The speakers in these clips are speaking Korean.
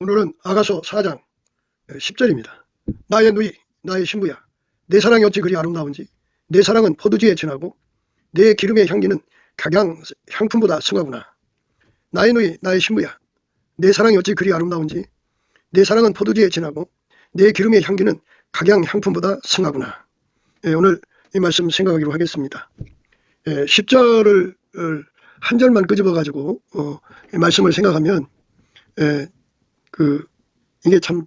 오늘은 아가서 4장 10절입니다. 나의 누이 나의 신부야, 내 사랑이 어찌 그리 아름다운지. 내 사랑은 포도주에 진하고 내 기름의 향기는 각양 향품보다 승하구나. 나의 누이 나의 신부야, 내 사랑이 어찌 그리 아름다운지. 내 사랑은 포도주에 진하고 내 기름의 향기는 각양 향품보다 승하구나. 오늘 이 말씀 생각하기로 하겠습니다. 10절을 한 절만 끄집어 가지고 이 말씀을 생각하면 이게 참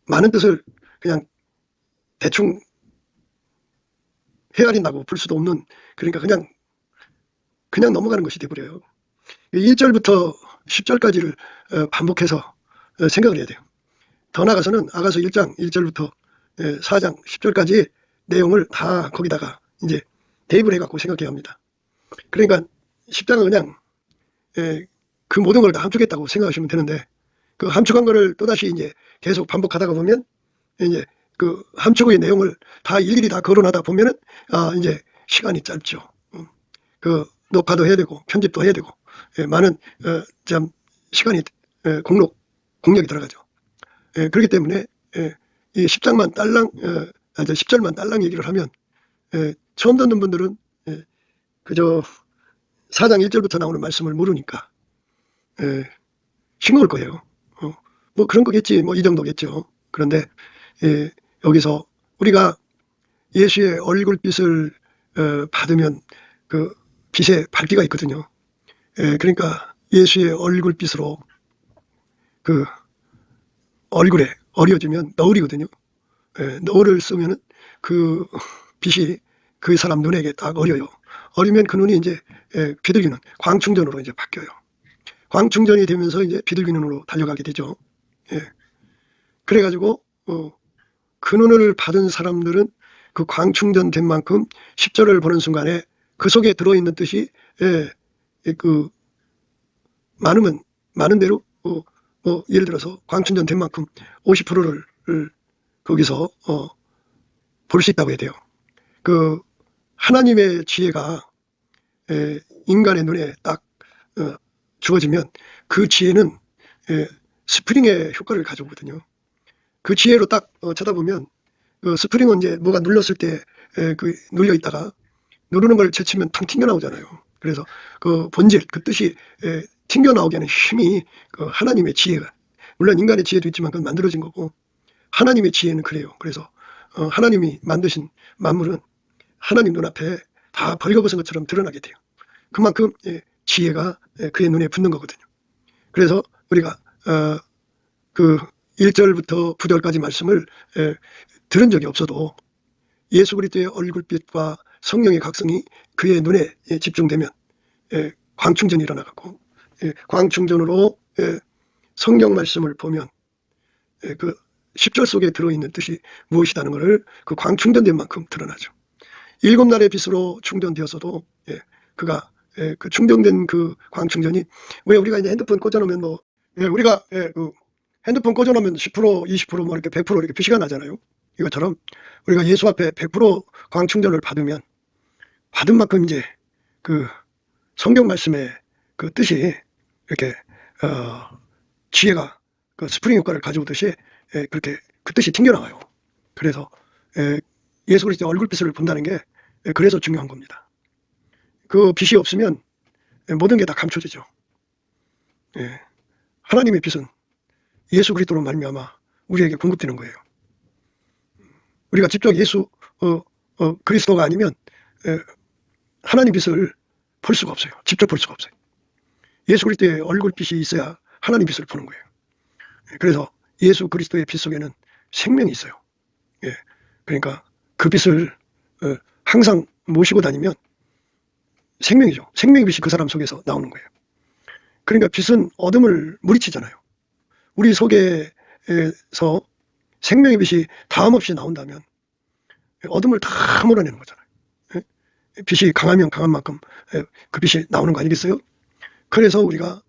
많은 뜻을 그냥 대충 헤아린다고 볼 수도 없는, 그러니까 그냥 넘어가는 것이 돼버려요. 1절부터 10절까지를 반복해서 생각을 해야 돼요. 더 나아가서는 아가서 1장 1절부터 4장 10절까지 내용을 다 거기다가 이제 대입을 해갖고 생각해야 합니다. 그러니까 10장은 그냥 그 모든 걸 다 함축했다고 생각하시면 되는데, 그 함축한 거를 또다시 이제 계속 반복하다가 보면 이제 그 함축의 내용을 다 일일이 다 거론하다 보면은 이제 시간이 짧죠. 그 녹화도 해야 되고 편집도 해야 되고 많은 참 시간이 공력이 들어가죠. 그렇기 때문에 이 10장만 딸랑 10절만 딸랑 얘기를 하면 처음 듣는 분들은 그저 4장 1절부터 나오는 말씀을 모르니까 싱거울 거예요. 뭐 그런 거겠지, 뭐 이 정도겠죠. 그런데 여기서 우리가 예수의 얼굴빛을 받으면 그 빛에 밝기가 있거든요. 그러니까 예수의 얼굴빛으로 그 얼굴에 어려지면 너울이거든요. 너울을 쓰면은 그 빛이 그 사람 눈에게 딱 어려요. 어리면 그 눈이 이제 비둘기는 광충전으로 이제 바뀌어요. 광충전이 되면서 이제 비둘기눈으로 달려가게 되죠. 그래가지고 그 눈을 받은 사람들은 그 광충전된 만큼 10절을 보는 순간에 그 속에 들어있는 뜻이 그 많으면 많은 대로 예를 들어서 광충전된 만큼 50%를 거기서 볼 수 있다고 해야 돼요. 그 하나님의 지혜가 인간의 눈에 딱 주어지면 그 지혜는 스프링의 효과를 가져오거든요. 그 지혜로 딱 쳐다보면 그 스프링은 이제 뭐가 눌렀을 때 그 눌려 있다가 누르는 걸 제치면 탕 튕겨 나오잖아요. 그래서 그 본질, 그 뜻이 튕겨 나오게 하는 힘이 그 하나님의 지혜가, 물론 인간의 지혜도 있지만 그건 만들어진 거고 하나님의 지혜는 그래요. 그래서 하나님이 만드신 만물은 하나님 눈앞에 다 벌거벗은 것처럼 드러나게 돼요. 그만큼 지혜가 그의 눈에 붙는 거거든요. 그래서 우리가 그 1절부터 9절까지 말씀을 들은 적이 없어도 예수 그리스도의 얼굴빛과 성령의 각성이 그의 눈에 집중되면 광충전이 일어나고, 광충전으로 성경 말씀을 보면 그 10절 속에 들어있는 뜻이 무엇이라는 것을 그 광충전된 만큼 드러나죠. 7날의 빛으로 충전되었어도 그가 그 충전된 그 광충전이, 왜 우리가 이제 핸드폰 꽂아놓으면 뭐 우리가 그 핸드폰 꽂아놓으면 10% 20% 뭐 이렇게 100% 이렇게 표시가 나잖아요. 이것처럼 우리가 예수 앞에 100% 광충전을 받으면 받은 만큼 이제 그 성경 말씀의 그 뜻이 이렇게 지혜가 그 스프링 효과를 가져오듯이 그렇게 그 뜻이 튕겨나와요. 그래서 예수 그리스도의 얼굴빛을 본다는 게 그래서 중요한 겁니다. 그 빛이 없으면 모든 게 다 감춰지죠. 하나님의 빛은 예수 그리스도로 말미암아 우리에게 공급되는 거예요. 우리가 직접 예수 그리스도가 아니면 하나님 빛을 볼 수가 없어요. 직접 볼 수가 없어요. 예수 그리스도의 얼굴빛이 있어야 하나님 빛을 보는 거예요. 그래서 예수 그리스도의 빛 속에는 생명이 있어요. 그러니까 그 빛을 항상 모시고 다니면 생명이죠. 생명의 빛이 그 사람 속에서 나오는 거예요. 그러니까 빛은 어둠을 물리치잖아요. 우리 속에서 생명의 빛이 다함없이 나온다면 어둠을 다 몰아내는 거잖아요. 빛이 강하면 강한 만큼 그 빛이 나오는 거 아니겠어요? 그래서 우리가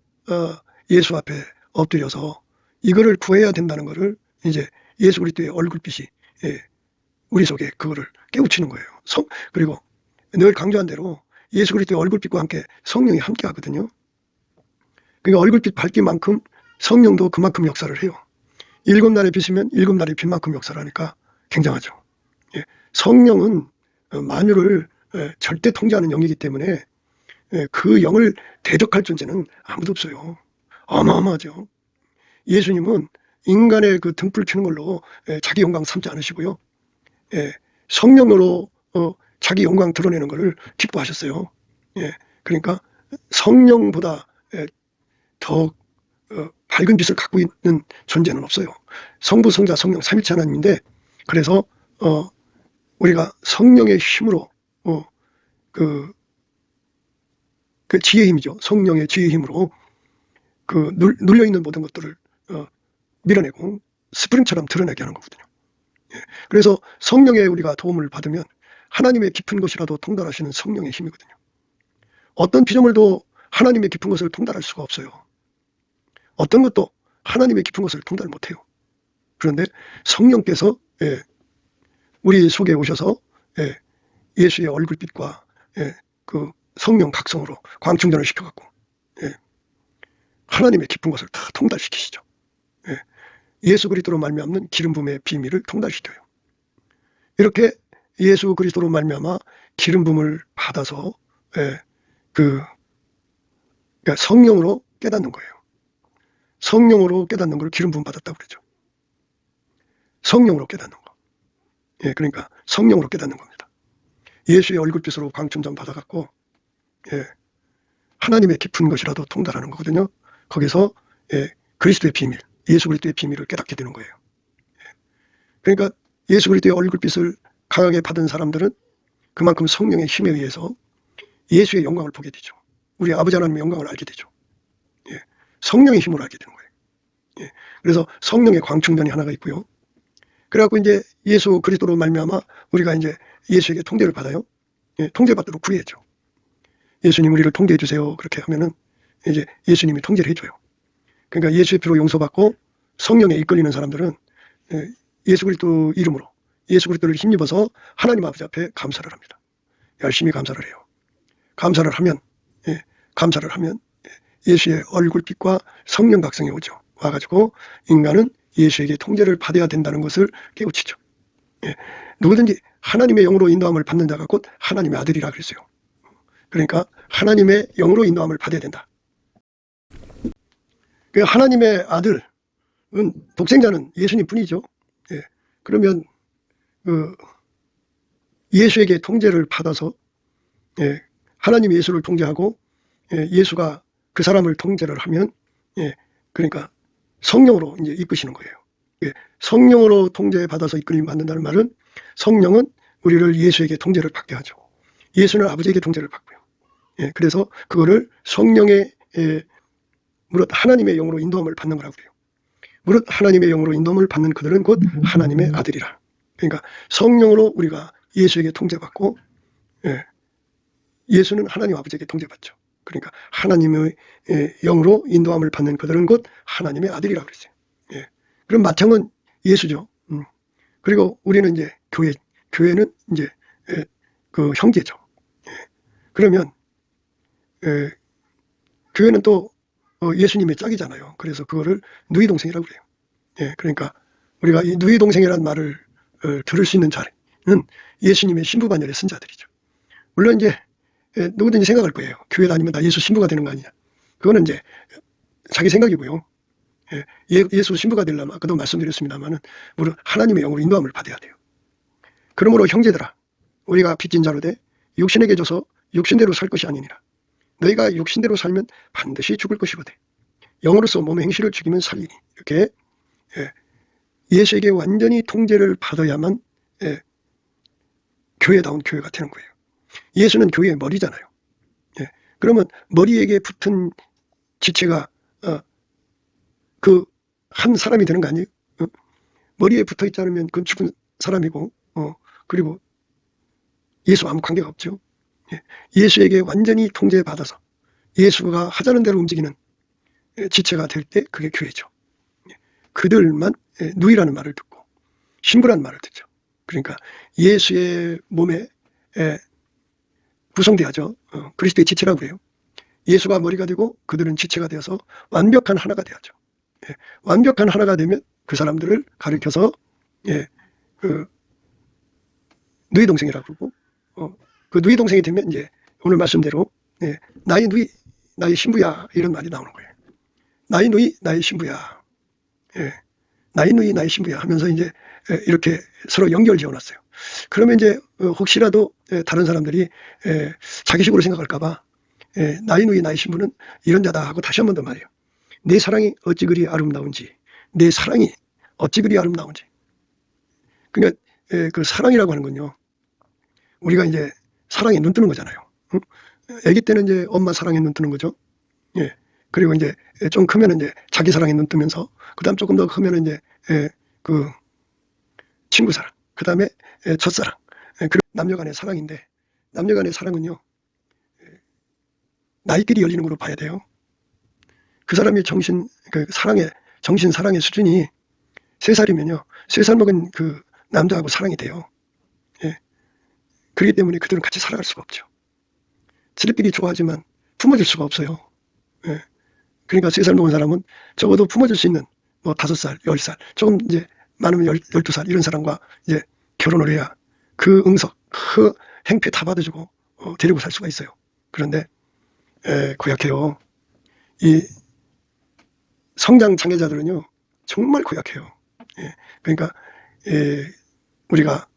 예수 앞에 엎드려서 이거를 구해야 된다는 거를 이제 예수 그리스도의 얼굴빛이 우리 속에 그거를 깨우치는 거예요. 그리고 늘 강조한 대로 예수 그리스도의 얼굴빛과 함께 성령이 함께 하거든요. 그러니까 얼굴빛 밝기만큼 성령도 그만큼 역사를 해요. 7날의 빛이면 7날의 빛만큼 역사를 하니까 굉장하죠. 예, 성령은 만유를 절대 통제하는 영이기 때문에 그 영을 대적할 존재는 아무도 없어요. 어마어마하죠. 예수님은 인간의 그 등불 켜는 걸로 자기 영광 삼지 않으시고요. 성령으로 자기 영광 드러내는 것을 기뻐하셨어요. 그러니까 성령보다 더 밝은 빛을 갖고 있는 존재는 없어요. 성부, 성자, 성령 삼위일체 하나님인데, 그래서 우리가 성령의 힘으로 그 지혜의 힘이죠. 성령의 지혜의 힘으로 눌려있는 모든 것들을 밀어내고 스프링처럼 드러내게 하는 거거든요. 그래서 성령의 우리가 도움을 받으면 하나님의 깊은 것이라도 통달하시는 성령의 힘이거든요. 어떤 피조물도 하나님의 깊은 것을 통달할 수가 없어요. 어떤 것도 하나님의 깊은 것을 통달 못해요. 그런데 성령께서 우리 속에 오셔서 예수의 얼굴빛과 그 성령 각성으로 광충전을 시켜갖고 하나님의 깊은 것을 다 통달시키시죠. 예수 그리스도로 말미암는 기름 부음의 비밀을 통달시켜요. 이렇게 예수 그리스도로 말미암아 기름 부음을 받아서 그러니까 성령으로 깨닫는 거예요. 성령으로 깨닫는 걸 기름 부음 받았다고 그러죠. 성령으로 깨닫는 거. 그러니까 성령으로 깨닫는 겁니다. 예수의 얼굴빛으로 광충전 받아갖고 하나님의 깊은 것이라도 통달하는 거거든요. 거기서 그리스도의 비밀, 예수 그리스도의 비밀을 깨닫게 되는 거예요. 그러니까 예수 그리스도의 얼굴빛을 강하게 받은 사람들은 그만큼 성령의 힘에 의해서 예수의 영광을 보게 되죠. 우리 아버지 하나님의 영광을 알게 되죠. 성령의 힘으로 알게 되는 거예요. 그래서 성령의 광충전이 하나가 있고요. 그래갖고 이제 예수 그리스도로 말미암아 우리가 이제 예수에게 통제를 받아요. 통제받도록 구해야죠. 예수님 우리를 통제해 주세요. 그렇게 하면은 이제 예수님이 통제를 해줘요. 그러니까 예수의 피로 용서받고 성령에 이끌리는 사람들은 예수 그리스도 이름으로 예수 그리스도를 힘입어서 하나님 아버지 앞에 감사를 합니다. 열심히 감사를 해요. 감사를 하면 예수의 얼굴빛과 성령 각성이 오죠. 와가지고 인간은 예수에게 통제를 받아야 된다는 것을 깨우치죠. 누구든지 하나님의 영으로 인도함을 받는 자가 곧 하나님의 아들이라 그랬어요. 그러니까 하나님의 영으로 인도함을 받아야 된다. 그 하나님의 아들은 독생자는 예수님 뿐이죠. 그러면 예수에게 통제를 받아서 하나님 예수를 통제하고 예수가 그 사람을 통제를 하면 그러니까 성령으로 이제 이끄시는 거예요. 성령으로 통제받아서 이끌림 받는다는 말은 성령은 우리를 예수에게 통제를 받게 하죠. 예수는 아버지에게 통제를 받고요. 그래서 그거를 성령의 무릇 하나님의 영으로 인도함을 받는 거라고 그래요. 무릇 하나님의 영으로 인도함을 받는 그들은 곧 하나님의 아들이라. 그러니까 성령으로 우리가 예수에게 통제받고 예수는 하나님 아버지에게 통제받죠. 그러니까 하나님의 영으로 인도함을 받는 그들은 곧 하나님의 아들이라 그랬어요. 그럼 마청은 예수죠. 그리고 우리는 이제 교회는 이제 그 형제죠. 그러면 교회는 또 예수님의 짝이잖아요. 그래서 그거를 누이 동생이라고 그래요. 그러니까 우리가 이 누이 동생이라는 말을 들을 수 있는 자는 예수님의 신부반열에 쓴 자들이죠. 물론 이제 누구든지 생각할 거예요. 교회 다니면 나 예수 신부가 되는 거 아니냐. 그거는 이제 자기 생각이고요. 예수 신부가 되려면 아까도 말씀드렸습니다만은 우리 하나님의 영으로 인도함을 받아야 돼요. 그러므로 형제들아, 우리가 빚진 자로 돼 육신에게 줘서 육신대로 살 것이 아니니라. 너희가 육신대로 살면 반드시 죽을 것이거든. 영으로서 몸의 행실을 죽이면 살리니. 이렇게 예수에게 완전히 통제를 받아야만 교회다운 교회가 되는 거예요. 예수는 교회의 머리잖아요. 그러면 머리에게 붙은 지체가 그 한 사람이 되는 거 아니에요? 머리에 붙어 있지 않으면 그건 죽은 사람이고 그리고 예수와 아무 관계가 없죠. 예수에게 완전히 통제받아서 예수가 하자는 대로 움직이는 지체가 될 때 그게 교회죠. 그들만 누이라는 말을 듣고 신부라는 말을 듣죠. 그러니까 예수의 몸에 구성돼야죠. 그리스도의 지체라고 해요. 예수가 머리가 되고 그들은 지체가 되어서 완벽한 하나가 되었죠. 예, 완벽한 하나가 되면 그 사람들을 가리켜서 예, 그 누이 동생이라고 그러고 그 누이 동생이 되면 이제 오늘 말씀대로 예, 나의 누이 나의 신부야 이런 말이 나오는 거예요. 나의 누이 나의 신부야. 예, 나의 누이 나의 신부야 하면서 이제 이렇게 서로 연결 지어놨어요. 그러면 이제 혹시라도 다른 사람들이 자기식으로 생각할까봐 나의 누이 나의 신부는 이런 자다 하고 다시 한 번 더 말해요. 내 사랑이 어찌 그리 아름다운지, 내 사랑이 어찌 그리 아름다운지. 그러니까 그 사랑이라고 하는 건요, 우리가 이제 사랑에 눈 뜨는 거잖아요. 응? 아기 때는 이제 엄마 사랑에 눈 뜨는 거죠. 예. 그리고 이제 좀 크면 이제 자기 사랑에 눈 뜨면서, 그 다음 조금 더 크면 이제 그 친구 사랑, 그 다음에 첫사랑, 그리고 남녀 간의 사랑인데, 남녀 간의 사랑은요, 나이끼리 열리는 걸로 봐야 돼요. 그 사람의 정신 사랑의 수준이 3살이면요, 3살 먹은 그 남자하고 사랑이 돼요. 예. 그렇기 때문에 그들은 같이 살아갈 수가 없죠. 지들끼리 좋아하지만 품어줄 수가 없어요. 예. 그러니까 3살 먹은 사람은 적어도 품어줄 수 있는 뭐 5살, 10살, 조금 이제 많으면 12살 이런 사람과 이제 결혼을 해야 그 응석, 그 행패 다 받아주고 데리고 살 수가 있어요. 그런데 고약해요. 이 성장 장애자들은요 정말 고약해요. 예. 그러니까 우리가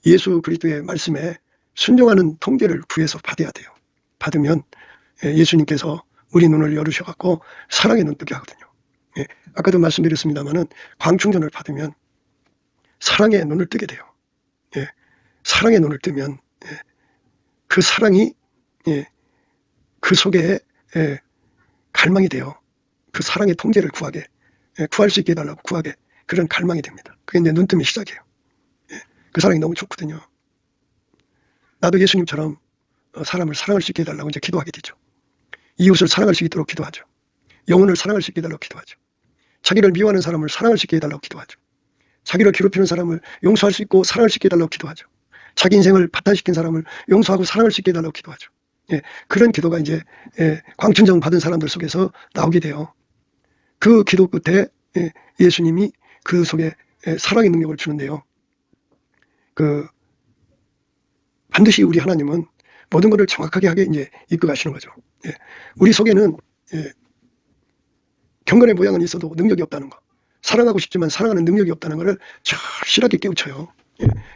예수 그리스도의 말씀에 순종하는 통제를 구해서 받아야 돼요. 받으면 예수님께서 우리 눈을 열으셔갖고 사랑의 눈 뜨게 하거든요. 예. 아까도 말씀드렸습니다마는 광충전을 받으면 사랑의 눈을 뜨게 돼요. 예. 사랑의 눈을 뜨면 그 사랑이 그 속에 갈망이 돼요. 그 사랑의 통제를 구하게, 구할 수 있게 해달라고 구하게, 그런 갈망이 됩니다. 그게 이제 눈 뜨면 시작이에요. 그 사랑이 너무 좋거든요. 나도 예수님처럼 사람을 사랑할 수 있게 해달라고 이제 기도하게 되죠. 이웃을 사랑할 수 있도록 기도하죠. 영혼을 사랑할 수 있게 해달라고 기도하죠. 자기를 미워하는 사람을 사랑할 수 있게 해달라고 기도하죠. 자기를 괴롭히는 사람을 용서할 수 있고 사랑할 수 있게 해달라고 기도하죠. 자기 인생을 파탄시킨 사람을 용서하고 사랑할 수 있게 해달라고 기도하죠. 그런 기도가 이제 광춘정 받은 사람들 속에서 나오게 돼요. 그 기도 끝에 예수님이 그 속에 사랑의 능력을 주는데요. 반드시 우리 하나님은 모든 것을 정확하게 하게 이제 이끌어 가시는 거죠. 우리 속에는 경건의 모양은 있어도 능력이 없다는 거, 사랑하고 싶지만 사랑하는 능력이 없다는 것을 절실하게 깨우쳐요.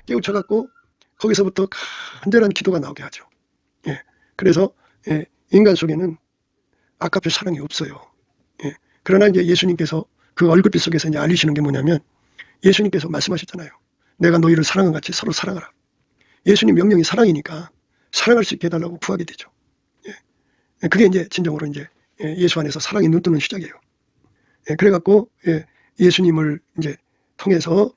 깨우쳐갖고 거기서부터 간절한 기도가 나오게 하죠. 그래서 인간 속에는 아까페 사랑이 없어요. 그러나 이제 예수님께서 그 얼굴빛 속에서 이제 알리시는 게 뭐냐면, 예수님께서 말씀하셨잖아요. 내가 너희를 사랑한 같이 서로 사랑하라. 예수님 명령이 사랑이니까 사랑할 수 있게 해달라고 구하게 되죠. 그게 이제 진정으로 이제 예수 안에서 사랑이 눈뜨는 시작이에요. 그래갖고 예수님을 이제 통해서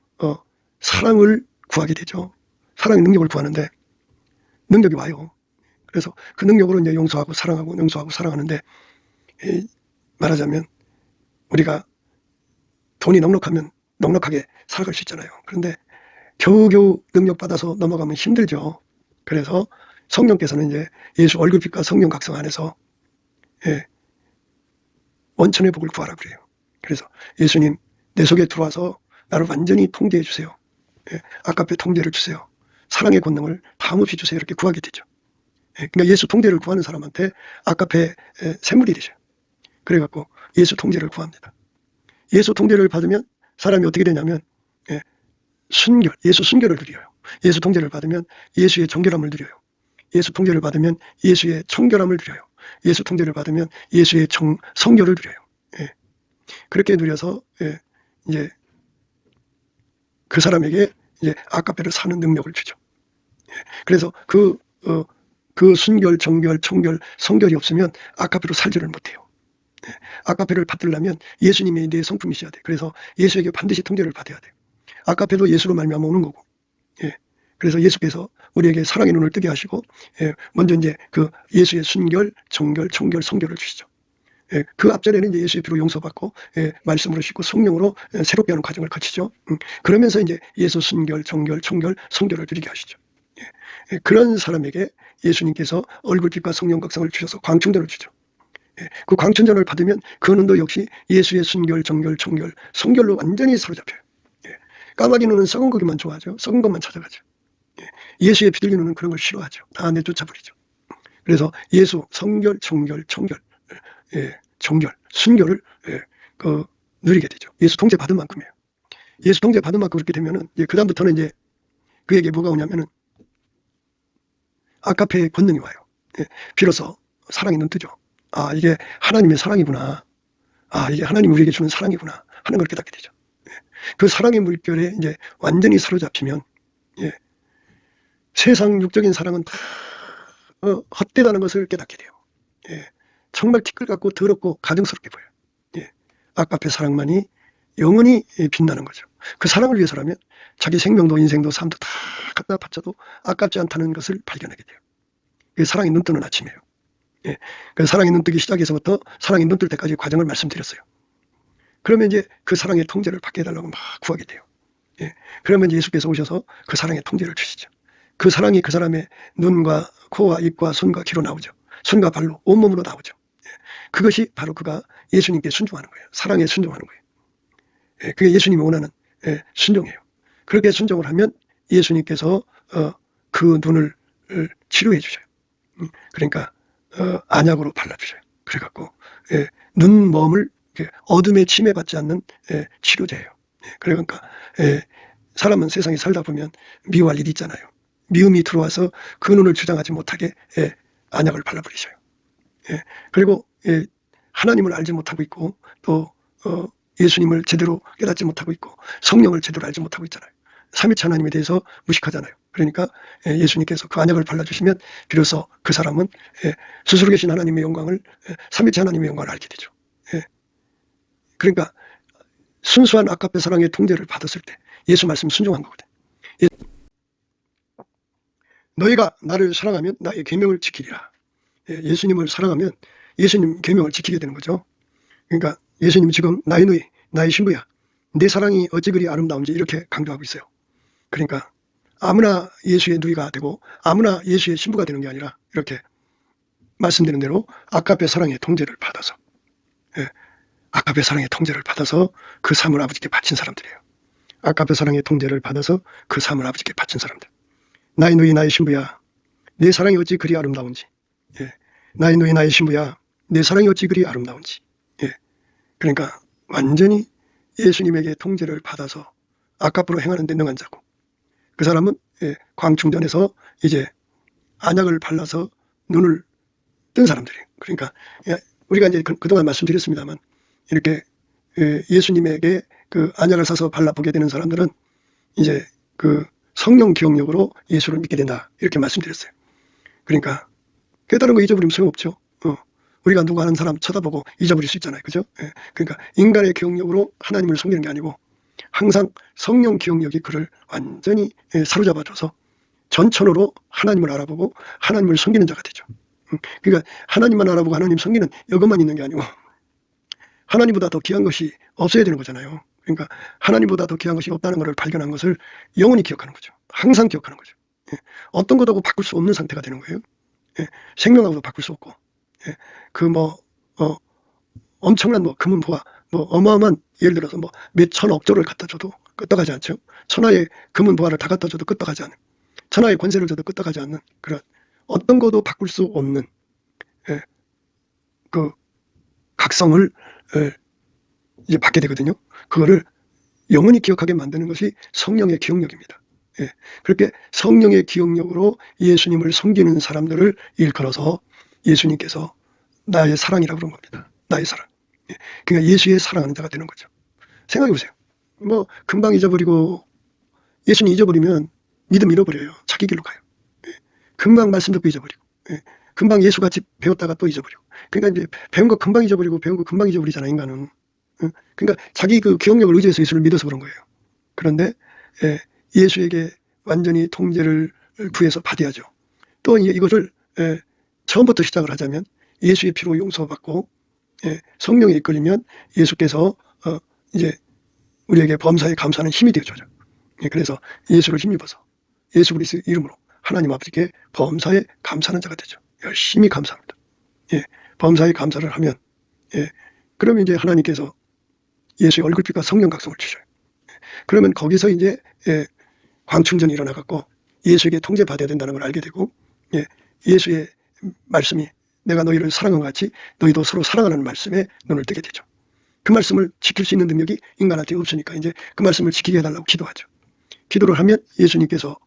사랑을 구하게 되죠. 사랑의 능력을 구하는데 능력이 와요. 그래서 그 능력으로 이제 용서하고 사랑하고 용서하고 사랑하는데, 말하자면 우리가 돈이 넉넉하면 넉넉하게 살아갈 수 있잖아요. 그런데 겨우겨우 능력 받아서 넘어가면 힘들죠. 그래서 성령께서는 이제 예수 얼굴빛과 성령 각성 안에서 원천의 복을 구하라 그래요. 그래서 예수님 내 속에 들어와서 나를 완전히 통제해 주세요. 아까페 통제를 주세요. 사랑의 권능을 다음없이 주세요. 이렇게 구하게 되죠. 그러니까 예수 통제를 구하는 사람한테 아까페 샘물이 되죠. 그래갖고 예수 통제를 구합니다. 예수 통제를 받으면 사람이 어떻게 되냐면 순결, 예수 순결을 누려요. 예수 통제를 받으면 예수의 정결함을 누려요. 예수 통제를 받으면 예수의 청결함을 누려요. 예수 통제를 받으면 예수의 성결을 누려요. 그렇게 누려서 이제 그 사람에게 이제 아까페를 사는 능력을 주죠. 그래서 그 순결, 정결, 청결, 성결이 없으면 아까페로 살지를 못해요. 아까페를 받으려면 예수님의 내 성품이셔야 돼. 그래서 예수에게 반드시 통제를 받아야 돼요. 아까페도 예수로 말미암아 오는 거고. 그래서 예수께서 우리에게 사랑의 눈을 뜨게 하시고 먼저 이제 그 예수의 순결, 정결, 청결, 성결을 주시죠. 그 앞전에는 이제 예수의 피로 용서받고 말씀으로 씻고 성령으로 새롭게 하는 과정을 거치죠. 그러면서 이제 예수 순결, 정결, 청결, 성결을 누리게 하시죠. 그런 사람에게 예수님께서 얼굴빛과 성령 각성을 주셔서 광충전을 주죠. 그 광충전을 받으면 그 눈도 역시 예수의 순결, 정결, 청결, 성결로 완전히 사로잡혀요. 까마귀 눈은 썩은 고기만 좋아하죠. 썩은 것만 찾아가죠. 예수의 비둘기 눈은 그런 걸 싫어하죠. 다 내쫓아버리죠. 그래서 예수, 성결, 정결, 청결, 정결, 순결을 누리게 되죠. 예수 통제 받은 만큼이에요. 예수 통제 받은 만큼 그렇게 되면은 그 다음부터는 이제 그에게 뭐가 오냐면은 아카페의 권능이 와요. 비로소 사랑이 눈뜨죠. 아, 이게 하나님의 사랑이구나. 아, 이게 하나님이 우리에게 주는 사랑이구나 하는 걸 깨닫게 되죠. 그 사랑의 물결에 이제 완전히 사로잡히면 세상 육적인 사랑은 다 헛되다는 것을 깨닫게 돼요. 정말 티끌 같고 더럽고 가증스럽게 보여요. 아카페 사랑만이 영원히 빛나는 거죠. 그 사랑을 위해서라면 자기 생명도 인생도 삶도 다 갖다 바쳐도 아깝지 않다는 것을 발견하게 돼요. 그게 사랑이 눈뜨는 아침이에요. 그 사랑이 눈뜨기 시작해서부터 사랑이 눈뜰 때까지 과정을 말씀드렸어요. 그러면 이제 그 사랑의 통제를 받게 해달라고 막 구하게 돼요. 그러면 예수께서 오셔서 그 사랑의 통제를 주시죠. 그 사랑이 그 사람의 눈과 코와 입과 손과 귀로 나오죠. 손과 발로 온몸으로 나오죠. 그것이 바로 그가 예수님께 순종하는 거예요. 사랑에 순종하는 거예요. 그게 예수님이 원하는 순종이에요. 그렇게 순종을 하면 예수님께서 그 눈을 치료해 주셔요. 그러니까 안약으로 발라주셔요. 그래갖고 눈먼을 어둠에 침해받지 않는 치료제예요. 그러니까 사람은 세상에 살다 보면 미워할 일이 있잖아요. 미움이 들어와서 그 눈을 주장하지 못하게 안약을 발라버리셔요. 그리고 하나님을 알지 못하고 있고 또 예수님을 제대로 깨닫지 못하고 있고 성령을 제대로 알지 못하고 있잖아요. 삼위체 하나님에 대해서 무식하잖아요. 그러니까 예수님께서 그 안약을 발라주시면 비로소 그 사람은 스스로 계신 하나님의 영광을 삼위체 하나님의 영광을 알게 되죠. 그러니까 순수한 아카페 사랑의 통제를 받았을 때 예수 말씀 순종한 거거든요. 너희가 나를 사랑하면 나의 계명을 지키리라. 예수님을 사랑하면 예수님 계명을 지키게 되는 거죠. 그러니까 예수님이 지금 나의 누이, 나의 신부야. 내 사랑이 어찌 그리 아름다운지 이렇게 강조하고 있어요. 그러니까 아무나 예수의 누이가 되고 아무나 예수의 신부가 되는 게 아니라 이렇게 말씀드린 대로 아카페 사랑의 통제를 받아서 아카페 사랑의 통제를 받아서 그 삶을 아버지께 바친 사람들이에요. 아카페 사랑의 통제를 받아서 그 삶을 아버지께 바친 사람들. 나의 누이 나의 신부야. 내 사랑이 어찌 그리 아름다운지. 나의 누이 나의 신부야. 내 사랑이 어찌 그리 아름다운지. 그러니까 완전히 예수님에게 통제를 받아서 아카프로 행하는 데 능한 자고 그 사람은 광충전에서 이제 안약을 발라서 눈을 뜬 사람들이에요. 그러니까 우리가 이제 그동안 말씀드렸습니다만 이렇게 예수님에게 그 안약을 사서 발라보게 되는 사람들은 이제 그 성령 기억력으로 예수를 믿게 된다 이렇게 말씀드렸어요. 그러니까 깨달은 거 잊어버리면 소용없죠. 우리가 누구 하는 사람 쳐다보고 잊어버릴 수 있잖아요. 그죠? 그러니까 인간의 기억력으로 하나님을 섬기는 게 아니고 항상 성령 기억력이 그를 완전히 사로잡아줘서 전천후로 하나님을 알아보고 하나님을 섬기는 자가 되죠. 그러니까 하나님만 알아보고 하나님 섬기는 이것만 있는 게 아니고 하나님보다 더 귀한 것이 없어야 되는 거잖아요. 그러니까 하나님보다 더 귀한 것이 없다는 것을 발견한 것을 영원히 기억하는 거죠. 항상 기억하는 거죠. 어떤 것하고 바꿀 수 없는 상태가 되는 거예요. 생명하고도 바꿀 수 없고 엄청난 금은 보화 어마어마한 예를 들어서 몇 천억 조를 갖다 줘도 끄떡하지 않죠. 천하의 금은 보화를 다 갖다 줘도 끄떡하지 않은 천하의 권세를 줘도 끄떡하지 않는 그런 어떤 것도 바꿀 수 없는 그 각성을 이제 받게 되거든요. 그거를 영원히 기억하게 만드는 것이 성령의 기억력입니다. 그렇게 성령의 기억력으로 예수님을 섬기는 사람들을 일컬어서 예수님께서 나의 사랑이라고 그런 겁니다. 나의 사랑. 그러니까 예수의 사랑하는 자가 되는 거죠. 생각해 보세요. 금방 잊어버리고 예수님 잊어버리면 믿음 잃어버려요. 자기 길로 가요. 금방 말씀 듣고 잊어버리고 금방 예수같이 배웠다가 또 잊어버리고 그러니까 이제 배운 거 금방 잊어버리고 배운 거 금방 잊어버리잖아 인간은. 그러니까 자기 그 기억력을 의지해서 예수를 믿어서 그런 거예요. 그런데 예수에게 완전히 통제를 구해서 받아야죠. 또 이것을 처음부터 시작을 하자면 예수의 피로 용서받고 성령에 이끌리면 예수께서 이제 우리에게 범사에 감사하는 힘이 되어줘요. 그래서 예수를 힘입어서 예수 그리스도의 이름으로 하나님 아버지께 범사에 감사하는 자가 되죠. 열심히 감사합니다. 예, 범사에 감사를 하면, 그러면 이제 하나님께서 예수의 얼굴빛과 성령 각성을 주셔요. 그러면 거기서 이제 광충전이 일어나갖고 예수에게 통제받아야 된다는 걸 알게 되고, 예수의 말씀이 내가 너희를 사랑한 것 같이 너희도 서로 사랑하는 말씀에 눈을 뜨게 되죠. 그 말씀을 지킬 수 있는 능력이 인간한테 없으니까 이제 그 말씀을 지키게 해달라고 기도하죠. 기도를 하면 예수님께서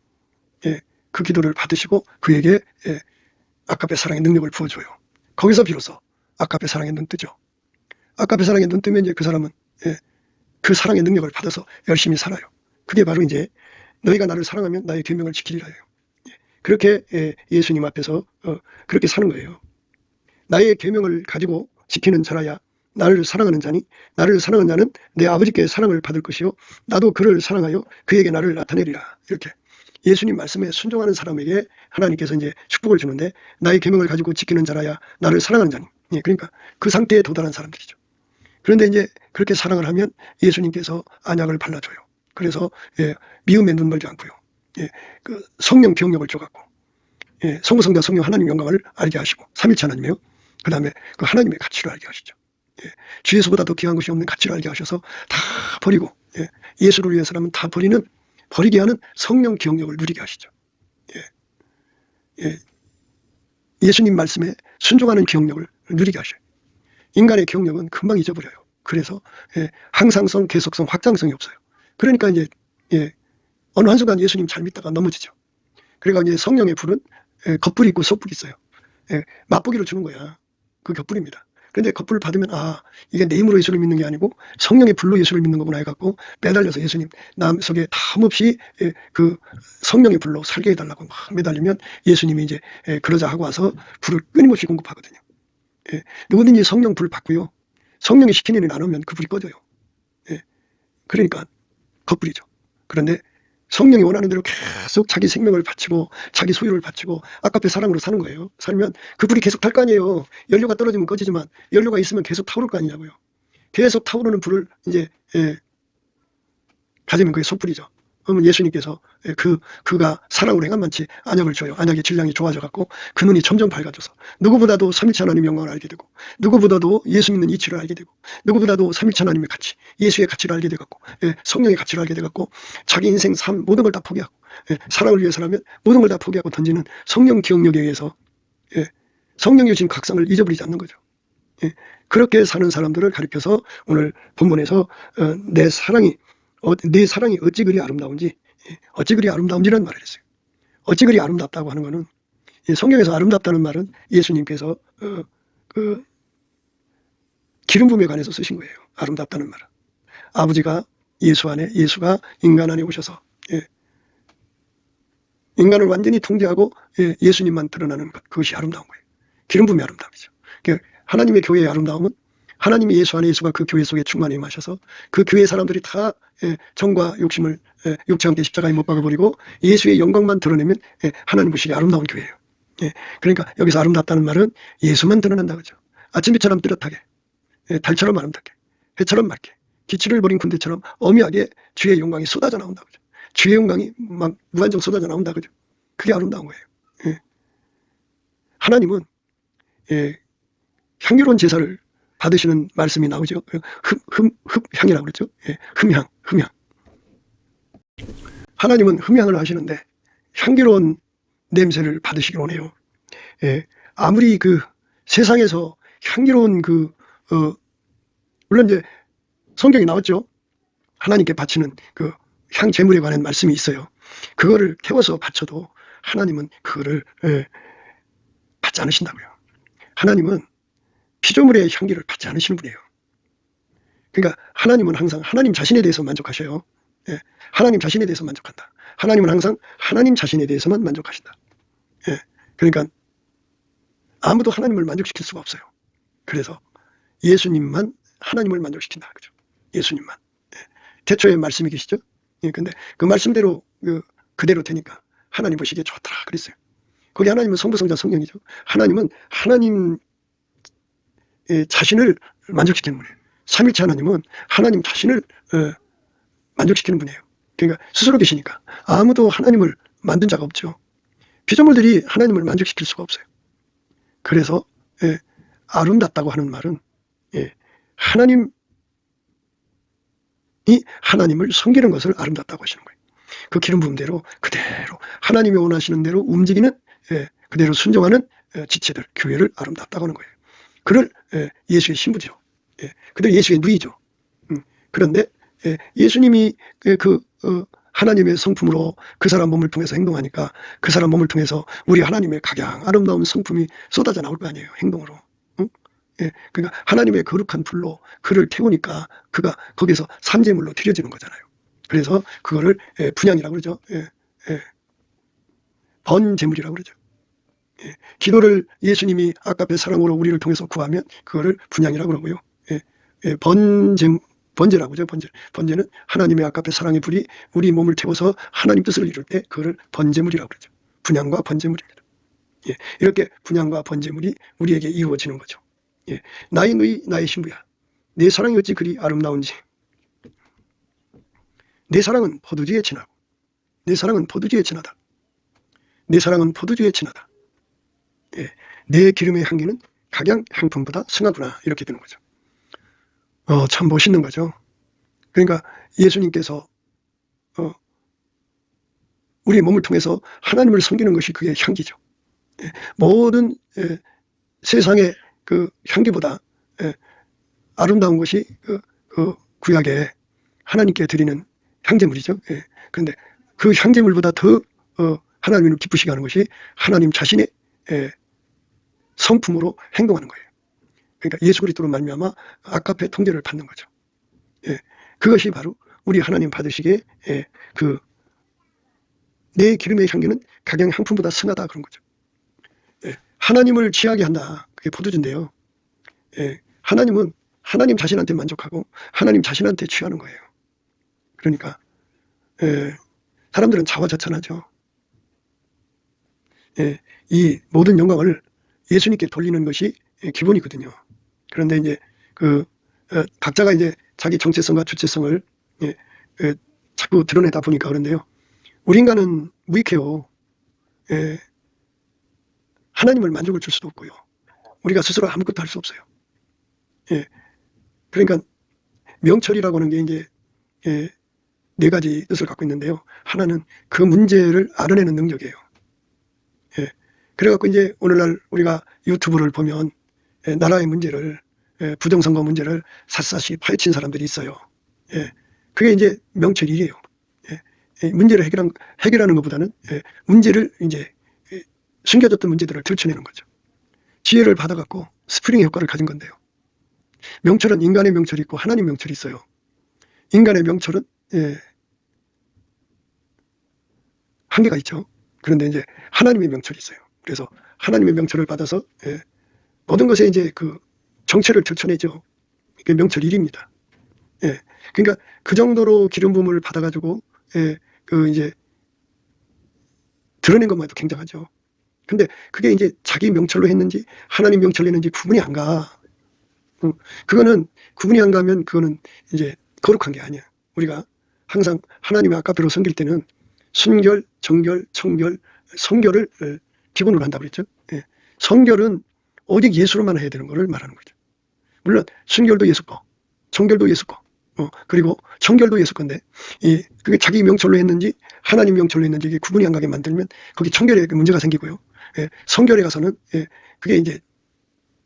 그 기도를 받으시고 그에게 아까페 사랑의 능력을 부어줘요. 거기서 비로소 아까페 사랑의 눈 뜨죠. 아까페 사랑의 눈 뜨면 이제 그 사람은 그 사랑의 능력을 받아서 열심히 살아요. 그게 바로 이제 너희가 나를 사랑하면 나의 계명을 지키리라예요. 그렇게 예수님 앞에서 그렇게 사는 거예요. 나의 계명을 가지고 지키는 자라야 나를 사랑하는 자니, 나를 사랑하는 자는 내 아버지께 사랑을 받을 것이요 나도 그를 사랑하여 그에게 나를 나타내리라. 이렇게 예수님 말씀에 순종하는 사람에게 하나님께서 이제 축복을 주는데, 나의 계명을 가지고 지키는 자라야 나를 사랑하는 자니, 그러니까 그 상태에 도달한 사람들이죠. 그런데 이제 그렇게 사랑을 하면 예수님께서 안약을 발라줘요. 그래서 미움에 눈 멀지 않고요. 그 성령 기억력을 줘갖고 성부성자 성령 하나님 영광을 알게 하시고, 삼일체 하나님이요. 그 다음에 그 하나님의 가치를 알게 하시죠. 주에서보다 더 귀한 것이 없는 가치를 알게 하셔서 다 버리고, 예수를 위해서라면 다 버리게 하는 성령 기억력을 누리게 하시죠. 예수님 말씀에 순종하는 기억력을 누리게 하셔요. 인간의 기억력은 금방 잊어버려요. 그래서 항상성, 계속성, 확장성이 없어요. 그러니까 이제 어느 한순간 예수님 잘 믿다가 넘어지죠. 그러니까 이제 성령의 불은 겉불이 있고 속불이 있어요. 맛보기를 주는 거야. 그 겉불입니다. 그런데 겉불을 받으면 이게 내 힘으로 예수를 믿는 게 아니고 성령의 불로 예수를 믿는 거구나 해갖고 매달려서 예수님 마음속에 탐없이 그 성령의 불로 살게 해달라고 막 매달리면 예수님이 이제 그러자 하고 와서 불을 끊임없이 공급하거든요. 누구든지 성령 불 받고요, 성령이 시키는 일이 안 오면 그 불이 꺼져요. 그러니까 겉불이죠. 그런데 성령이 원하는 대로 계속 자기 생명을 바치고 자기 소유를 바치고 아까페 사랑으로 사는 거예요. 살면 그 불이 계속 탈 거 아니에요. 연료가 떨어지면 꺼지지만 연료가 있으면 계속 타오를 거 아니냐고요. 계속 타오르는 불을 이제 가지면 그게 속불이죠. 그러면 예수님께서 그가 사랑으로 행함만치 안약을 줘요. 안약의 질량이 좋아져 갖고 그 눈이 점점 밝아져서 누구보다도 삼위일체 하나님의 영광을 알게 되고, 누구보다도 예수 믿는 이치를 알게 되고, 누구보다도 삼위일체 하나님의 가치, 예수의 가치를 알게 돼 갖고, 성령의 가치를 알게 돼 갖고 자기 인생 삶 모든 걸 다 포기하고, 사랑을 위해서라면 모든 걸 다 포기하고 던지는 성령 기억력에 의해서 성령이 주신 각성을 잊어버리지 않는 거죠. 그렇게 사는 사람들을 가리켜서 오늘 본문에서 내 사랑이 어찌 그리 아름다운지, 어찌 그리 아름다운지라는 말을 했어요. 어찌 그리 아름답다고 하는 것은, 성경에서 아름답다는 말은 예수님께서 그 기름 부음에 관해서 쓰신 거예요. 아름답다는 말은 아버지가 예수 안에, 예수가 인간 안에 오셔서 인간을 완전히 통제하고 예수님만 드러나는 것, 그것이 아름다운 거예요. 기름 부음의 아름다움이죠. 하나님의 교회의 아름다움은 하나님이 예수 안에, 예수가 그 교회 속에 충만히 임하셔서 그 교회 사람들이 다 정과 욕심을 육체와 함께 십자가에 못 박아버리고 예수의 영광만 드러내면 하나님 보시기에 아름다운 교회예요. 그러니까 여기서 아름답다는 말은 예수만 드러난다 그죠. 아침빛처럼 뚜렷하게, 달처럼 아름답게, 해처럼 맑게, 기치를 버린 군대처럼 어미하게 주의 영광이 쏟아져 나온다 그죠. 주의 영광이 막 무한정 쏟아져 나온다 그죠. 그게 아름다운 거예요. 하나님은 향유로운 제사를 받으시는 말씀이 나오죠. 흡향이라고 그랬죠. 흠향. 하나님은 흠향을 하시는데 향기로운 냄새를 받으시길 원해요. 아무리 그 세상에서 향기로운 물론 이제 성경에 나왔죠. 하나님께 바치는 그 향제물에 관한 말씀이 있어요. 그거를 태워서 바쳐도 하나님은 그거를 받지 않으신다고요. 하나님은 피조물의 향기를 받지 않으시는 분이에요. 그러니까 하나님은 항상 하나님 자신에 대해서 만족하셔요. 하나님 자신에 대해서 만족한다. 하나님은 항상 하나님 자신에 대해서만 만족하신다. 그러니까 아무도 하나님을 만족시킬 수가 없어요. 그래서 예수님만 하나님을 만족시킨다. 그죠? 예수님만. 태초에 말씀이 계시죠? 근데 그 말씀대로 그대로 되니까 하나님 보시기에 좋더라 그랬어요. 거기 하나님은 성부, 성자, 성령이죠. 하나님은 하나님 자신을 만족시키는 분이에요. 삼위일체 하나님은 하나님 자신을 만족시키는 분이에요. 그러니까 스스로 계시니까 아무도 하나님을 만든 자가 없죠. 피조물들이 하나님을 만족시킬 수가 없어요. 그래서 아름답다고 하는 말은 하나님이 하나님을 섬기는 것을 아름답다고 하시는 거예요. 그 기름 부음대로 그대로 하나님이 원하시는 대로 움직이는 그대로 순종하는 지체들, 교회를 아름답다고 하는 거예요. 그를 예수의 신부죠. 그들 예수의 누이죠. 그런데 예수님이 하나님의 성품으로 그 사람 몸을 통해서 행동하니까 그 사람 몸을 통해서 우리 하나님의 각양 아름다운 성품이 쏟아져 나올 거 아니에요. 행동으로. 그러니까 하나님의 거룩한 불로 그를 태우니까 그가 거기서 산재물로 드려지는 거잖아요. 그래서 그거를 분향이라고 그러죠. 번제물이라고 그러죠. 기도를 예수님이 아까의 사랑으로 우리를 통해서 구하면 그거를 분향이라고 그러고요. 번제라고 하죠. 번제는 하나님의 아까의 사랑의 불이 우리 몸을 태워서 하나님 뜻을 이룰 때 그거를 번제물이라고 그러죠. 분향과 번제물입니다. 이렇게 분향과 번제물이 우리에게 이루어지는 거죠. 나의 누이 나의 신부야. 내 사랑이 어찌 그리 아름다운지. 내 사랑은 포도주에 진하고 내 사랑은 포도주에 진하다. 내 사랑은 포도주에 진하다. 내 기름의 향기는 각양 향품보다 승하구나. 이렇게 되는 거죠. 참 멋있는 거죠. 그러니까 예수님께서 우리의 몸을 통해서 하나님을 섬기는 것이 그게 향기죠. 모든 세상의 그 향기보다 아름다운 것이 그 구약에 하나님께 드리는 향제물이죠. 그런데 그 향제물보다 더 하나님을 기쁘시게 하는 것이 하나님 자신의 성품으로 행동하는 거예요. 그러니까 예수 그리스도로 말미암아 아까페 통제를 받는 거죠. 그것이 바로 우리 하나님 받으시기에 내 기름의 향기는 각양 향품보다 승하다 그런 거죠. 하나님을 취하게 한다. 그게 포도주인데요. 하나님은 하나님 자신한테 만족하고 하나님 자신한테 취하는 거예요. 그러니까 사람들은 자화자찬하죠. 이 모든 영광을 예수님께 돌리는 것이 기본이거든요. 그런데 이제 각자가 이제 자기 정체성과 주체성을 자꾸 드러내다 보니까 그런데요. 우리 인간은 무익해요. 하나님을 만족을 줄 수도 없고요. 우리가 스스로 아무것도 할 수 없어요. 그러니까 명철이라고 하는 게 이제 네 가지 뜻을 갖고 있는데요. 하나는 그 문제를 알아내는 능력이에요. 그래갖고 이제 오늘날 우리가 유튜브를 보면 나라의 문제를 부정선거 문제를 샅샅이 파헤친 사람들이 있어요. 그게 이제 명철 1이에요. 문제를 해결하는 것보다는 문제를 이제 숨겨졌던 문제들을 들춰내는 거죠. 지혜를 받아갖고 스프링 효과를 가진 건데요. 명철은 인간의 명철이 있고 하나님 명철이 있어요. 인간의 명철은 한계가 있죠. 그런데 이제 하나님의 명철이 있어요. 그래서 하나님의 명철을 받아서 모든 것에 이제 그 정체를 들춰내죠. 이게 명철 1입니다. 그러니까 그 정도로 기름 부음을 받아가지고 이제 드러낸 것만 해도 굉장하죠. 근데 그게 이제 자기 명철로 했는지 하나님 명철로 했는지 구분이 안 가. 그거는 구분이 안 가면 그거는 이제 거룩한 게 아니야. 우리가 항상 하나님의 아까페로 섬길 때는 순결, 정결, 청결, 성결을 기본으로 한다고 그랬죠. 성결은 오직 예수로만 해야 되는 것을 말하는 거죠. 물론 순결도 예수 거, 정결도 예수 거, 그리고 청결도 예수 건데 그게 자기 명철로 했는지 하나님 명철로 했는지 이게 구분이 안 가게 만들면 거기 청결에 문제가 생기고요. 성결에 가서는 그게 이제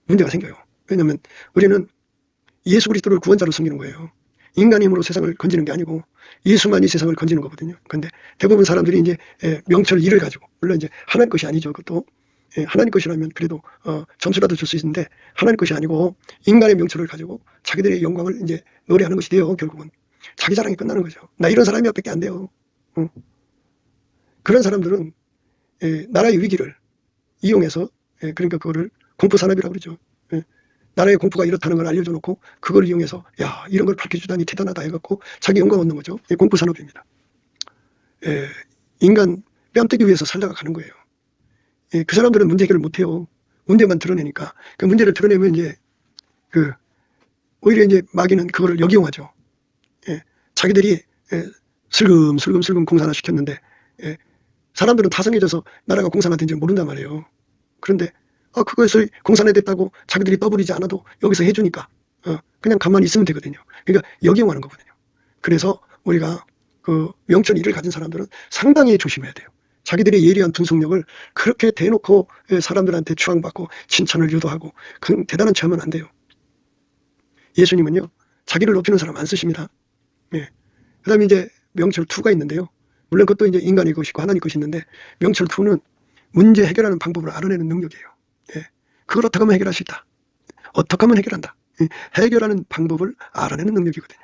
문제가 생겨요. 왜냐하면 우리는 예수 그리스도를 구원자로 섬기는 거예요. 인간의 힘으로 세상을 건지는 게 아니고 예수만이 세상을 건지는 거거든요. 그런데 대부분 사람들이 이제 명철 1을 가지고, 물론 이제 하나님 것이 아니죠. 그것도 하나님 것이라면 그래도 점수라도 줄 수 있는데 하나님 것이 아니고 인간의 명철을 가지고 자기들의 영광을 이제 노래하는 것이 돼요. 결국은 자기 자랑이 끝나는 거죠. 나 이런 사람이 몇 밖에 안 돼요. 그런 사람들은 나라의 위기를 이용해서 그러니까 그거를 공포산업이라고 그러죠. 나라의 공포가 이렇다는 걸 알려줘 놓고 그걸 이용해서 야 이런 걸 밝혀주다니 대단하다 해갖고 자기 영광 얻는 거죠. 공포산업입니다. 인간 뺨때기 위해서 살다가 가는 거예요. 그 사람들은 문제 해결을 못해요. 문제만 드러내니까 그 문제를 드러내면 이제 오히려 이제 마귀는 그거를 역이용하죠. 자기들이 슬금슬금 공산화 시켰는데 사람들은 타성해져서 나라가 공산화된지 모른단 말이에요. 그런데 그것을 공산화됐다고 자기들이 떠부리지 않아도 여기서 해주니까 그냥 가만히 있으면 되거든요. 그러니까 역이용하는 거거든요. 그래서 우리가 그 명철 일을 가진 사람들은 상당히 조심해야 돼요. 자기들의 예리한 분석력을 그렇게 대놓고 사람들한테 추앙받고 칭찬을 유도하고 그 대단한 체 하면 안 돼요. 예수님은요, 자기를 높이는 사람 안 쓰십니다. 예. 그 다음에 이제 명철 2가 있는데요. 물론 그것도 이제 인간의 것이고 하나님 것이 있는데, 명철 2는 문제 해결하는 방법을 알아내는 능력이에요. 예. 그걸 어떻게 하면 해결할 수 있다. 어떻게 하면 해결한다. 해결하는 방법을 알아내는 능력이거든요.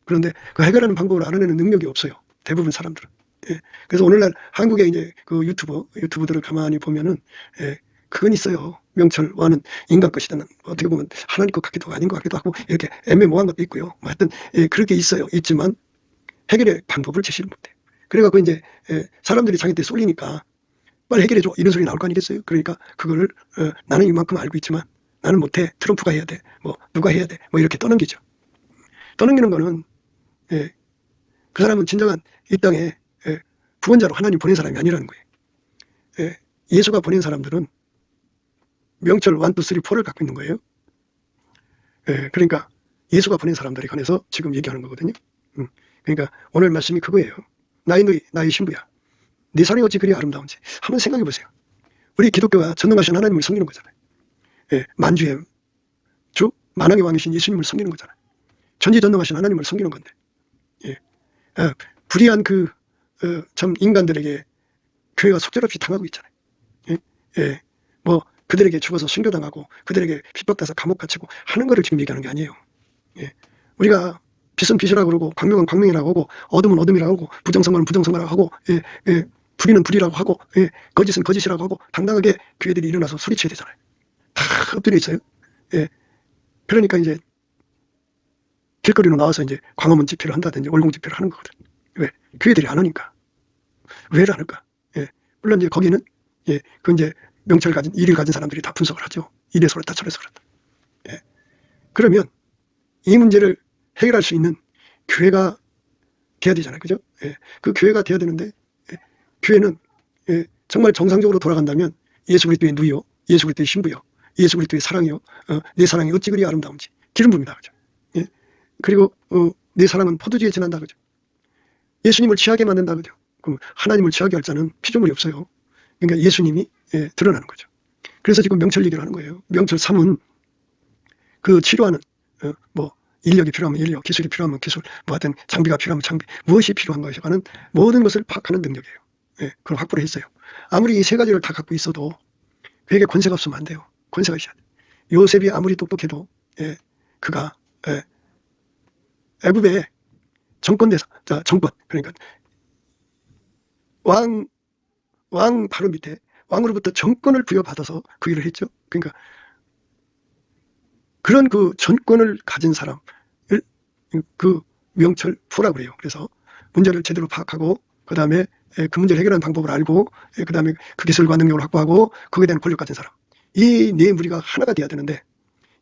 그런데 그 해결하는 방법을 알아내는 능력이 없어요. 대부분 사람들은. 예. 그래서 오늘날 한국의 이제 그 유튜브들을 가만히 보면은, 그건 있어요. 명철과는 인간 것이다. 어떻게 보면 하나님 것 같기도 아닌 것 같기도 하고, 이렇게 애매모호한 것도 있고요. 뭐 하여튼, 그렇게 있어요. 있지만, 해결의 방법을 제시를 못해요. 그래갖고 이제, 사람들이 자기한테 쏠리니까, 빨리 해결해줘. 이런 소리 나올 거 아니겠어요? 그러니까, 그거를, 나는 이만큼 알고 있지만, 나는 못해. 트럼프가 해야 돼. 뭐, 누가 해야 돼. 뭐, 이렇게 떠넘기죠. 떠넘기는 거는, 그 사람은 진정한 이 땅에, 구원자로 하나님 보낸 사람이 아니라는 거예요. 예수가 보낸 사람들은 명철 1, 2, 3, 4를 갖고 있는 거예요. 그러니까 예수가 보낸 사람들에 관해서 지금 얘기하는 거거든요. 그러니까 오늘 말씀이 그거예요. 나의 너희, 나의 신부야. 네 사랑이 어찌 그리 아름다운지 한번 생각해 보세요. 우리 기독교가 전능하신 하나님을 섬기는 거잖아요. 만주의 주, 만왕의 왕이신 예수님을 섬기는 거잖아요. 전지전능하신 하나님을 섬기는 건데, 불의한 참 인간들에게 교회가 속절없이 당하고 있잖아요. 뭐 그들에게 죽어서 순교당하고 그들에게 핍박돼서 감옥 갇히고 하는 거를 지금 얘기하는 게 아니에요. 우리가 빛은 빛이라고 그러고 광명은 광명이라고 하고 어둠은 어둠이라고 하고 부정선거는 부정선거라고 하고 불의는 불의라고 하고 거짓은 거짓이라고 하고 당당하게 교회들이 일어나서 소리쳐야 되잖아요. 다 엎드려 있어요. 그러니까 이제 길거리로 나와서 이제 광화문 집회를 한다든지 월공 집회를 하는 거거든. 왜? 교회들이 안 오니까. 왜를 안 할까? 물론 이제 거기는 그 이제 명철 가진 일을 가진 사람들이 다 분석을 하죠. 이래서 그렇다 저래서 그렇다. 그러면 이 문제를 해결할 수 있는 교회가 돼야 되잖아요. 그죠? 그 교회가 돼야 되는데 교회는 정말 정상적으로 돌아간다면 예수 그리스도의 누이요, 예수 그리스도의 신부요, 예수 그리스도의 사랑이요, 내 사랑이 어찌 그리 아름다운지 기름 부입니다. 그죠? 그리고 내 사랑은 포도주에 지난다. 그죠? 예수님을 취하게 만든다. 그죠? 그럼 하나님을 취하게 할 자는 피조물이 없어요. 그러니까 예수님이 드러나는 거죠. 그래서 지금 명철 얘기를 하는 거예요. 명철 3은 그 치료하는 뭐 인력이 필요하면 인력, 기술이 필요하면 기술, 뭐 하여튼 장비가 필요하면 장비, 무엇이 필요한 것이 하는 모든 것을 파악하는 능력이에요. 그걸 확보를 했어요. 아무리 이 세 가지를 다 갖고 있어도 그에게 권세가 없으면 안 돼요. 권세가 있어야 돼요. 요셉이 아무리 똑똑해도 그가 애굽의 정권 그러니까 왕 바로 밑에 왕으로부터 정권을 부여받아서 그 일을 했죠. 그러니까 그런 그 전권을 가진 사람을 그 명철 부라고 그래요. 그래서 문제를 제대로 파악하고 그 다음에 그 문제를 해결하는 방법을 알고 그 다음에 그 기술과 능력을 확보하고 거기에 대한 권력 가진 사람. 이 네 무리가 하나가 돼야 되는데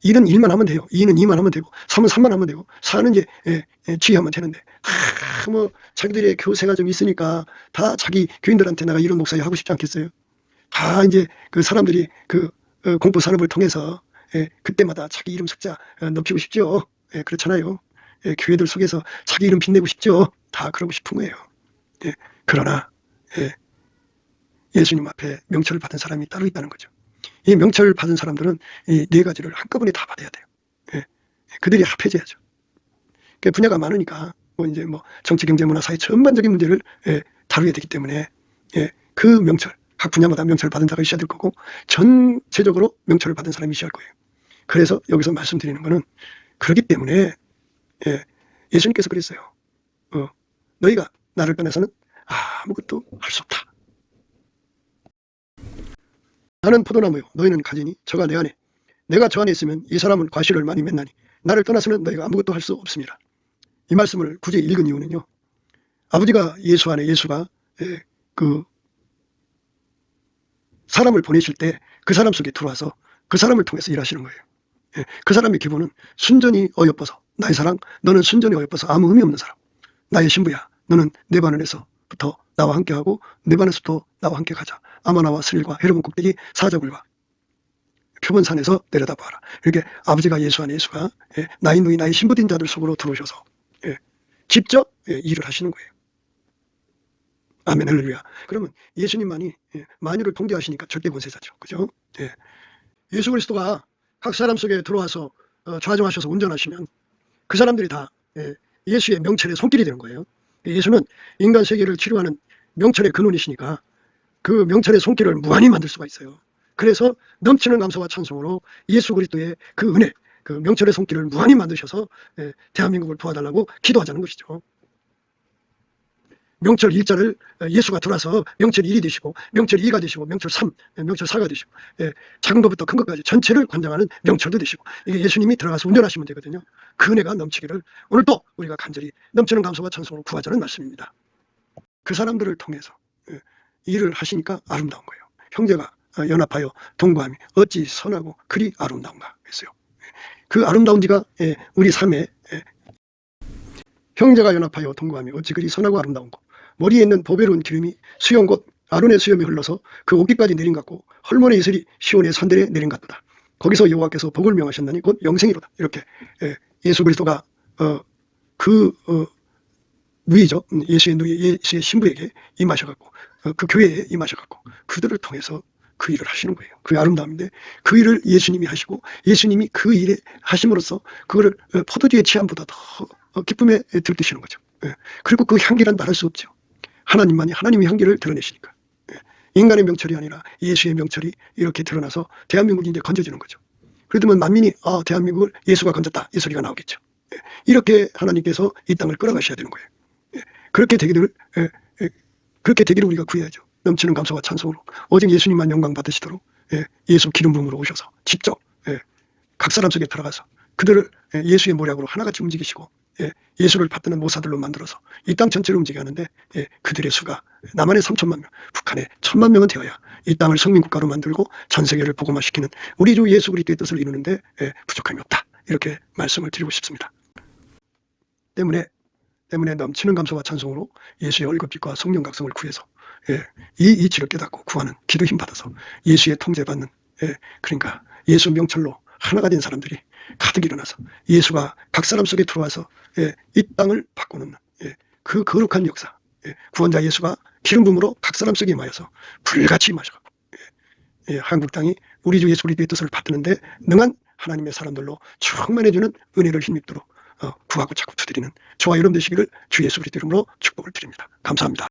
2는 1만 하면 돼요. 2는 2만 하면 되고 3은 3만 하면 되고 4는 이제 지휘하면 되는데 뭐 자기들의 교세가 좀 있으니까 다 자기 교인들한테 내가 이런 목사님 하고 싶지 않겠어요. 다 이제 그 사람들이 그 공포 산업을 통해서 그때마다 자기 이름 석자 높이고 싶죠. 그렇잖아요. 교회들 속에서 자기 이름 빛내고 싶죠. 다 그러고 싶은 거예요. 그러나 예수님 앞에 명철을 받은 사람이 따로 있다는 거죠. 이 명철을 받은 사람들은 이 네 가지를 한꺼번에 다 받아야 돼요. 그들이 합해져야죠. 분야가 많으니까 뭐 이제 뭐 정치, 경제, 문화, 사회 전반적인 문제를 다루어야 되기 때문에 그 명철, 각 분야마다 명철을 받은 자가 있어야 될 거고 전체적으로 명철을 받은 사람이 있어야 할 거예요. 그래서 여기서 말씀드리는 거는 그렇기 때문에 예수님께서 그랬어요. 너희가 나를 떠나서는 아무것도 할 수 없다. 나는 포도나무요 너희는 가지니 저가 내 안에 내가 저 안에 있으면 이 사람은 과실을 많이 맺나니 나를 떠나서는 너희가 아무것도 할 수 없습니다. 이 말씀을 굳이 읽은 이유는요. 아버지가 예수 안에 예수가 그 사람을 보내실 때 그 사람 속에 들어와서 그 사람을 통해서 일하시는 거예요. 그 사람의 기본은 순전히 어여뻐서 나의 사랑 너는 순전히 어여뻐서 아무 의미 없는 사람 나의 신부야 너는 내 발 안에서부터 나와 함께하고 느바네스도 나와 함께 가자. 아마나와 스릴과 헤르몬 꼭대기 사자굴과 표본산에서 내려다보아라. 이렇게 아버지가 예수 안에 예수가 나이 누이 나이 신부된 자들 속으로 들어오셔서 직접 일을 하시는 거예요. 아멘 할렐루야. 그러면 예수님만이 만유를 통제하시니까 절대 권세자죠. 그죠? 예수 그리스도가 각 사람 속에 들어와서 좌정하셔서 운전하시면 그 사람들이 다 예수의 명철의 손길이 되는 거예요. 예수는 인간 세계를 치료하는 명철의 근원이시니까 그 명철의 손길을 무한히 만들 수가 있어요. 그래서 넘치는 감사와 찬송으로 예수 그리스도의 그 은혜, 그 명철의 손길을 무한히 만드셔서 대한민국을 도와달라고 기도하자는 것이죠. 명철 1자를 예수가 들어와서 명철 1이 되시고 명철 2가 되시고 명철 3, 명철 4가 되시고 작은 것부터 큰 것까지 전체를 관장하는 명철도 되시고 이게 예수님이 들어가서 운전하시면 되거든요. 그 은혜가 넘치기를 오늘 또 우리가 간절히 넘치는 감사와 찬송으로 구하자는 말씀입니다. 그 사람들을 통해서 일을 하시니까 아름다운 거예요. 형제가 연합하여 동거함이 어찌 선하고 그리 아름다운가 했어요. 그 아름다운지가 우리 삶에 형제가 연합하여 동거함이 어찌 그리 선하고 아름다운고 머리에 있는 보배로운 기름이 수염 곧 아론의 수염이 흘러서 그 옷깃까지 내린 같고 헐몬의 이슬이 시온의 산들에 내린 같도다. 거기서 여호와께서 복을 명하셨나니 곧 영생이로다. 이렇게 예수 그리스도가 누이죠. 예수의 누이, 예수의 신부에게 임하셔갖고 그 교회에 임하셔갖고 그들을 통해서 그 일을 하시는 거예요. 그 아름다움인데 그 일을 예수님이 하시고 예수님이 그 일에 하심으로써 그거를 포도주의 취함보다 더 기쁨에 들뜨시는 거죠. 그리고 그 향기란 말할 수 없죠. 하나님만이 하나님의 향기를 드러내시니까. 인간의 명철이 아니라 예수의 명철이 이렇게 드러나서 대한민국이 이제 건져지는 거죠. 그러면 만민이 대한민국을 예수가 건졌다 이 소리가 나오겠죠. 이렇게 하나님께서 이 땅을 끌어가셔야 되는 거예요. 그렇게 되기를 우리가 구해야죠. 넘치는 감사와 찬송으로 오직 예수님만 영광 받으시도록 예수 기름 부음으로 오셔서 직접 각 사람 속에 들어가서 그들을 예수의 모략으로 하나같이 움직이시고 예수를 받드는 모사들로 만들어서 이 땅 전체를 움직이게 하는데 그들의 수가 남한의 3천만 명, 북한의 1,000만 명은 되어야 이 땅을 성민국가로 만들고 전 세계를 복음화시키는 우리 주 예수 그리스도의 뜻을 이루는데 부족함이 없다. 이렇게 말씀을 드리고 싶습니다. 때문에 넘치는 감사와 찬송으로 예수의 얼굴빛과 성령 각성을 구해서 이 이치를 깨닫고 구하는 기도 힘 받아서 예수의 통제받는 그러니까 예수 명철로 하나가 된 사람들이 가득 일어나서 예수가 각 사람 속에 들어와서 이 땅을 바꾸는 그 거룩한 역사 구원자 예수가 기름 부음으로 각 사람 속에 임하여서 불같이 임하셔가지고 한국 땅이 우리 주 예수 그리스도의 뜻을 받드는데 능한 하나님의 사람들로 충만해주는 은혜를 힘입도록 구하고 자꾸 두드리는 저와 여러분 되시기를 주 예수 그리스도 이름으로 축복을 드립니다. 감사합니다.